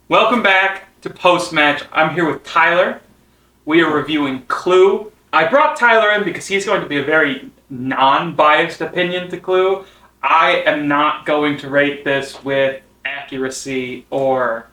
Welcome back to Post-Match. I'm here with Tyler. We are reviewing Clue. I brought Tyler in because he's going to be a very non-biased opinion to Clue. I am not going to rate this with accuracy or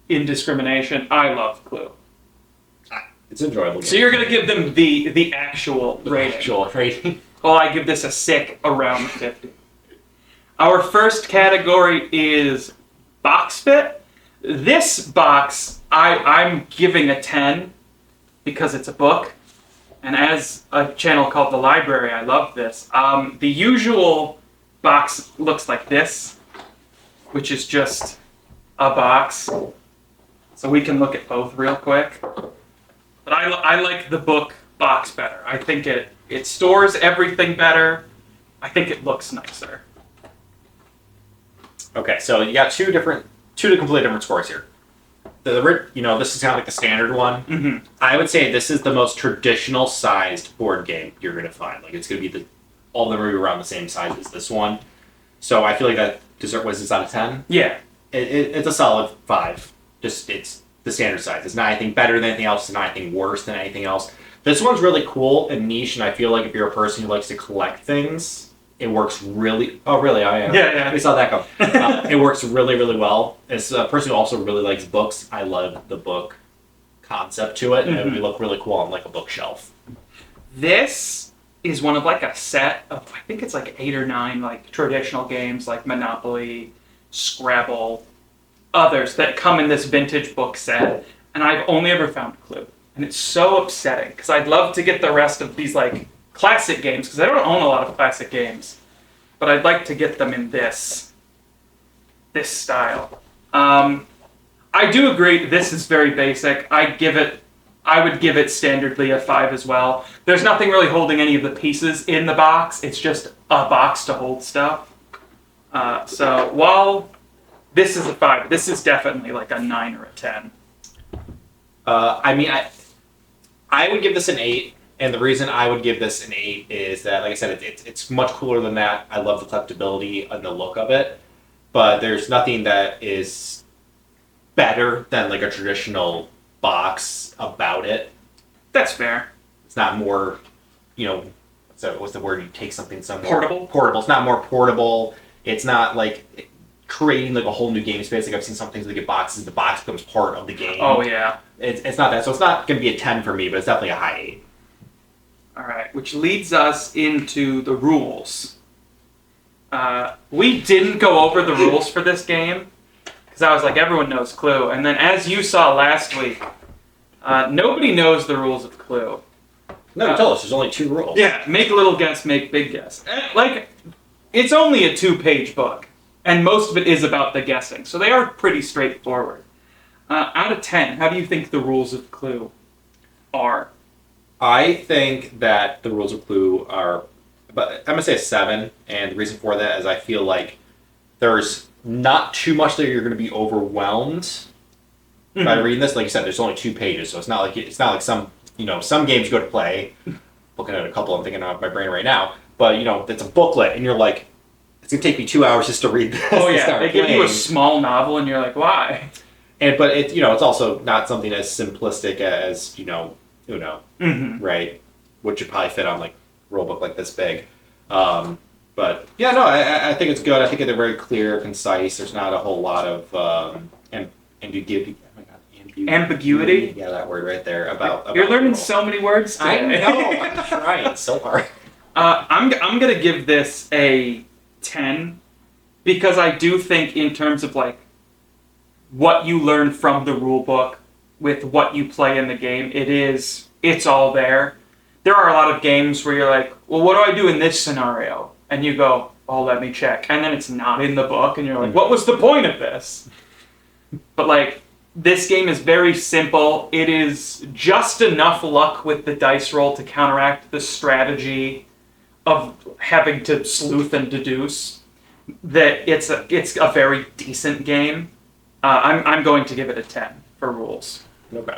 indiscrimination. I love Clue. It's enjoyable. So you're going to give them the actual rating. Actual rating. Well, I give this a sick around 50. Our first category is box fit. This box, I'm giving a 10 because it's a book. And as a channel called The Library, I love this. The usual box looks like this, which is just a box. So we can look at both real quick. But I like the book box better. I think it stores everything better. I think it looks nicer. Okay, so you got two completely different scores here. This is kind of like the standard one. Mm-hmm. I would say this is the most traditional sized board game you're going to find. Like it's going to be all of them are around the same size as this one. So I feel like that was this out of 10? Yeah. It's a solid 5. Just it's the standard size. It's not anything better than anything else. It's not anything worse than anything else. This one's really cool and niche, and I feel like if you're a person who likes to collect things, it works really... Oh, really? I am. Yeah. We saw that go. It works really, really well. As a person who also really likes books, I love the book concept to it, and it would look really cool on like a bookshelf. This is one of like a set of, I think it's like 8 or 9 like traditional games like Monopoly, Scrabble, others that come in this vintage book set, and I've only ever found Clue. And it's so upsetting, because I'd love to get the rest of these like classic games, because I don't own a lot of classic games, but I'd like to get them in this style. I do agree this is very basic. I would give it standardly a 5 as well. There's nothing really holding any of the pieces in the box. It's just a box to hold stuff. So while this is a 5, this is definitely like a 9 or a 10. I would give this an 8. And the reason I would give this an 8 is that, like I said, it's much cooler than that. I love the collectability and the look of it. But there's nothing that is better than like a traditional box about it. That's fair. It's not more, so what's the word? You take something somewhere. Portable? Portable. It's not more portable. It's not like creating like a whole new game space. Like I've seen some things that get boxes. The box becomes part of the game. Oh, yeah. It's not that. So it's not going to be a 10 for me, but it's definitely a high 8. All right, which leads us into the rules. We didn't go over the rules for this game because I was like, everyone knows Clue. And then as you saw last week, nobody knows the rules of Clue. No, you told us there's only 2 rules. Yeah, make a little guess, make big guess. Like, it's only a 2-page book, and most of it is about the guessing, so they are pretty straightforward. Out of 10, how do you think the rules of Clue are? I think that the rules of Clue are, but I'm going to say a 7, and the reason for that is I feel like there's not too much that you're going to be overwhelmed by reading this. Like you said, there's only 2 pages, so it's not like some games you go to play. Looking at a couple, I'm thinking of my brain right now, but it's a booklet, and you're like, it's going to take me 2 hours just to read this. Oh yeah, they give you a small novel, and you're like, why? But it's also not something as simplistic as Uno, right? Which would probably fit on like a rule book like this big. But yeah, no, I think it's good. I think they're very clear, concise. There's not a whole lot of ambiguity. Oh my God, ambiguity. Yeah, that word right there. About You're learning so many words today. I know. I'm trying so hard. I'm gonna give this a 10 because I do think in terms of like what you learn from the rule book with what you play in the game, it's all there. There are a lot of games where you're like, well, what do I do in this scenario? And you go, oh, let me check. And then it's not in the book, and you're like, what was the point of this? But like, this game is very simple. It is just enough luck with the dice roll to counteract the strategy of having to sleuth and deduce that it's a very decent game. I'm going to give it a 10 for rules. Okay.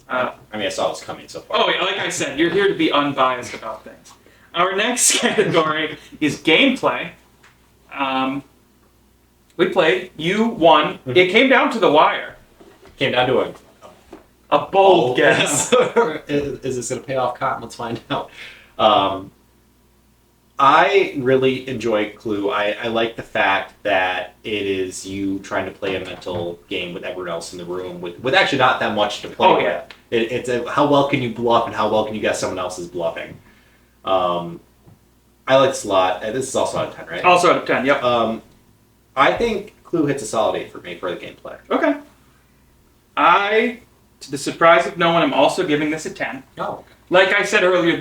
I saw this coming so far. Oh, yeah, like I said, you're here to be unbiased about things. Our next category is gameplay. We played. You won. It came down to the wire. Came down to a bold guess. Is this going to pay off, Cotton? Let's find out. I really enjoy Clue. I like the fact that it is you trying to play a mental game with everyone else in the room with actually not that much to play with. It's how well can you bluff and how well can you guess someone else is bluffing. I like this a lot. This is also out of 10, right? Also out of 10, yep. I think Clue hits a solid 8 for me for the gameplay. Okay. To the surprise of no one, I'm also giving this a 10. Oh, okay. Like I said earlier,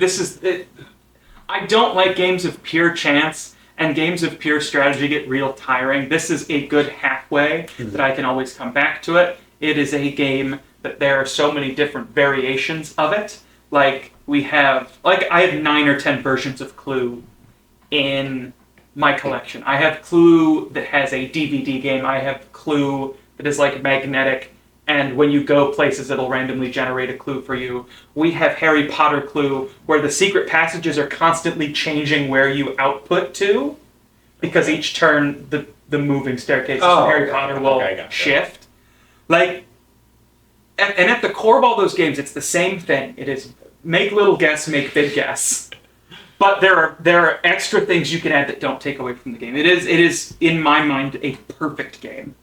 I don't like games of pure chance, and games of pure strategy get real tiring. This is a good halfway that I can always come back to it. It is a game that there are so many different variations of it. I have 9 or 10 versions of Clue in my collection. I have Clue that has a DVD game. I have Clue that is like magnetic, and when you go places, it'll randomly generate a clue for you. We have Harry Potter Clue, where the secret passages are constantly changing where you output to, because each turn the moving staircases from Harry Potter will shift. And at the core of all those games, it's the same thing. It is make little guess, make big guess. But there are extra things you can add that don't take away from the game. It is in my mind a perfect game.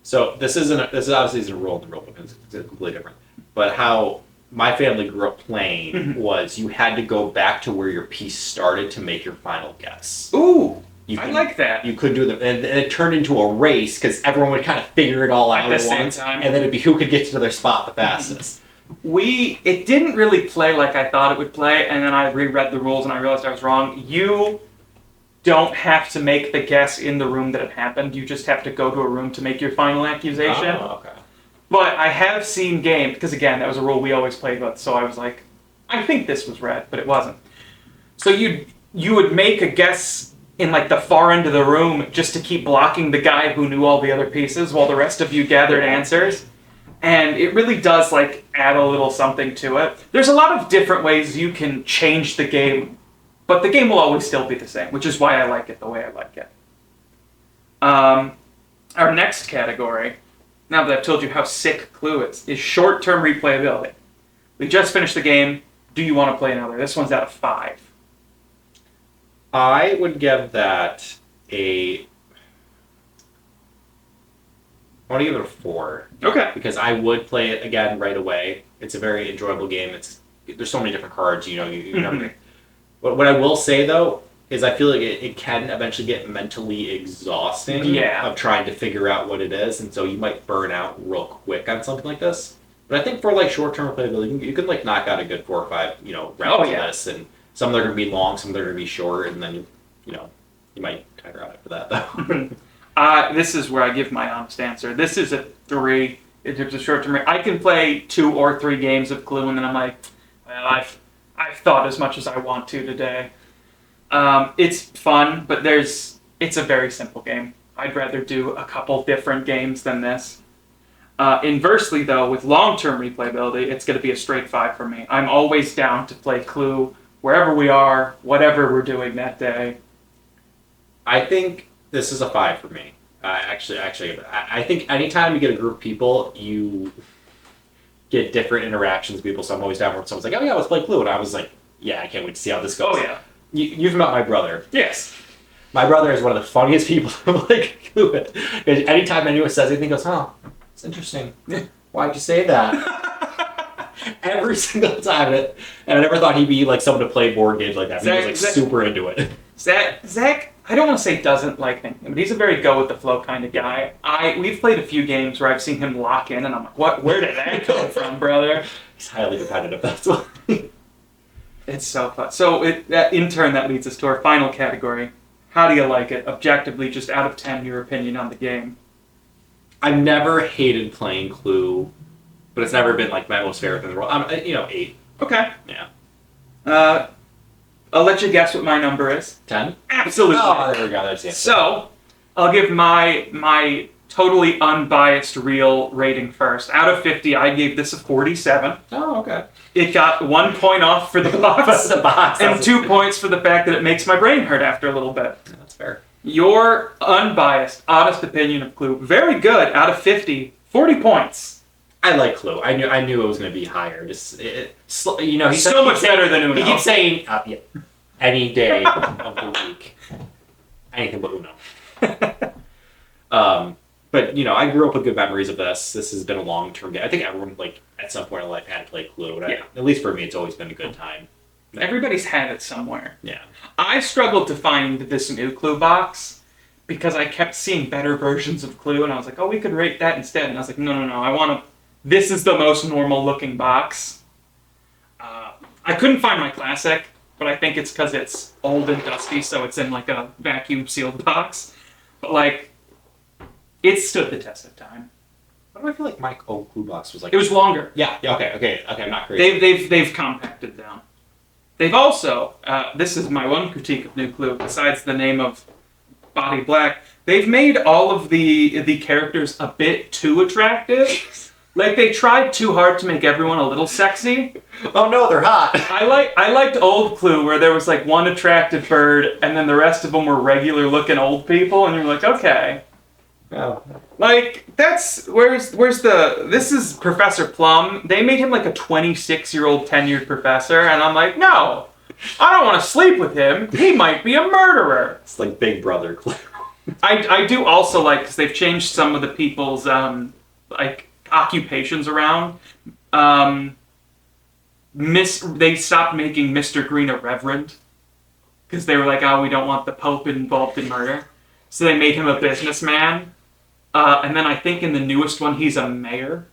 So this obviously isn't a rule in the rule book. It's completely different. But how my family grew up playing was you had to go back to where your piece started to make your final guess. Ooh, I like that. You could do them, and it turned into a race because everyone would kind of figure it all out at once, and then it'd be who could get to their spot the fastest. It didn't really play like I thought it would play, and then I reread the rules and I realized I was wrong. You don't have to make the guess in the room that it happened. You just have to go to a room to make your final accusation. Oh, okay. But I have seen games, because again, that was a rule we always played with, so I was like, I think this was red, but it wasn't. So you would make a guess in like the far end of the room just to keep blocking the guy who knew all the other pieces while the rest of you gathered answers. And it really does like add a little something to it. There's a lot of different ways you can change the game, but the game will always still be the same, which is why I like it the way I like it. Our next category, now that I've told you how sick Clue is short-term replayability. We just finished the game. Do you want to play another? This one's out of 5. I would give that I want to give it a 4. Okay. Because I would play it again right away. It's a very enjoyable game. There's so many different cards, you never. What I will say though is I feel like it can eventually get mentally exhausting of trying to figure out what it is, and so you might burn out real quick on something like this. But I think for like short-term playability, you could like knock out a good 4 or 5 rounds of this, and some of them are going to be long, some of them are going to be short, and then you might tire out after that though. This is where I give my honest answer. This is a 3 in terms of short-term. I can play 2 or 3 games of Clue, and then I'm like, well, I've thought as much as I want to today. It's fun, but it's a very simple game. I'd rather do a couple different games than this. Inversely, though, with long-term replayability, it's going to be a straight 5 for me. I'm always down to play Clue wherever we are, whatever we're doing that day. I think this is a 5 for me. Actually, I think anytime you get a group of people, you get different interactions with people. So I'm always down where someone's like, "Oh yeah, let's play Clue," and I was like, "Yeah, I can't wait to see how this goes." Oh yeah. You've met my brother. Yes. My brother is one of the funniest people to play Clue with. Anytime anyone says anything, he goes, "Oh, it's interesting. Why'd you say that?" Every single time, and I never thought he'd be like someone to play board games like that. He was like super into it. Zach, I don't want to say doesn't like me, but he's a very go with the flow kind of guy. We've played a few games where I've seen him lock in, and I'm like, "What? Where did that come from, brother?" He's highly competitive. That's why. It's so fun. So in turn, that leads us to our final category. How do you like it? Objectively, just out of 10, your opinion on the game. I've never hated playing Clue, but it's never been like my most favorite thing in the world. 8. Okay. Yeah. I'll let you guess what my number is. 10? Absolutely. Oh, there we go. That's the answer. So, I'll give my totally unbiased real rating first. Out of 50, I gave this a 47. Oh, okay. It got 1 point off for the box, the box. and 2 points for the fact that it makes my brain hurt after a little bit. Yeah, that's fair. Your unbiased, honest opinion of Clue, very good out of 50, 40 points. I like Clue. I knew it was going to be higher. Just he's So much better than Uno. He keeps saying, yeah, any day of the week, anything but Uno. But I grew up with good memories of this. This has been a long-term game. I think everyone at some point in life had to play Clue. Yeah. At least for me, it's always been a good time. Everybody's had it somewhere. Yeah. I struggled to find this new Clue box because I kept seeing better versions of Clue, and I was like, oh, we could rate that instead. And I was like, no, this is the most normal-looking box. I couldn't find my classic, but I think it's because it's old and dusty, so it's in like a vacuum-sealed box. But it stood the test of time. Why do I feel like my old Clue box was like... It was longer. Yeah, okay, I'm not crazy. They've compacted down. They've also, this is my one critique of New Clue, besides the name of Body Black, they've made all of the characters a bit too attractive. They tried too hard to make everyone a little sexy. Oh no, they're hot! I liked old Clue, where there was one attractive bird, and then the rest of them were regular-looking old people, and you're like, okay. Oh. This is Professor Plum. They made him a 26-year-old tenured professor, and I'm like, no, I don't want to sleep with him. He might be a murderer. It's like Big Brother Clue. I do also because they've changed some of the people's occupations around. They stopped making Mr. Green a reverend because they were like, oh, we don't want the Pope involved in murder. So they made him a businessman. And then I think in the newest one, he's a mayor.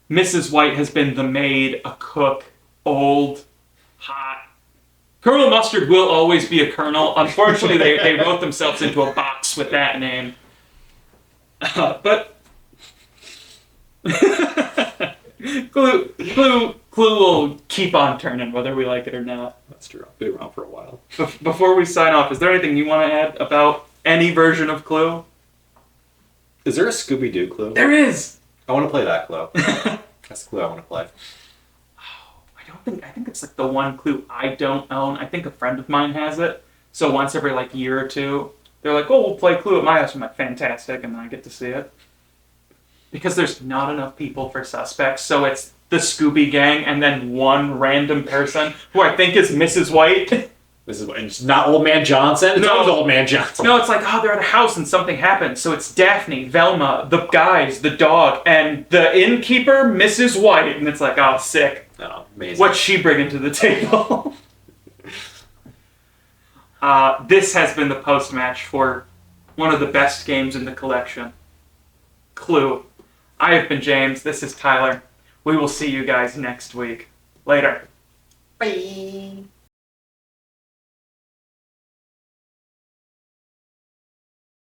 Mrs. White has been the maid, a cook, old, hot. Colonel Mustard will always be a colonel. Unfortunately, they wrote themselves into a box with that name. But Clue will keep on turning, whether we like it or not. That's true. I'll be around for a while. Before we sign off, is there anything you want to add about any version of Clue? Is there a Scooby-Doo Clue? There is! I want to play that Clue. That's the Clue I want to play. I think it's the one Clue I don't own. I think a friend of mine has it. So once every year or two, they're like, oh, we'll play Clue at my house. I'm like, fantastic, and then I get to see it. Because there's not enough people for suspects, so it's the Scooby Gang and then one random person, who I think is Mrs. White. It's not Old Man Johnson? It's always Old Man Johnson. No, it's they're at a house and something happens. So it's Daphne, Velma, the guys, the dog, and the innkeeper, Mrs. White. And it's oh, sick. Oh, amazing. What's she bringing to the table? This has been the post-match for one of the best games in the collection. Clue. I have been James. This is Tyler. We will see you guys next week. Later. Bye.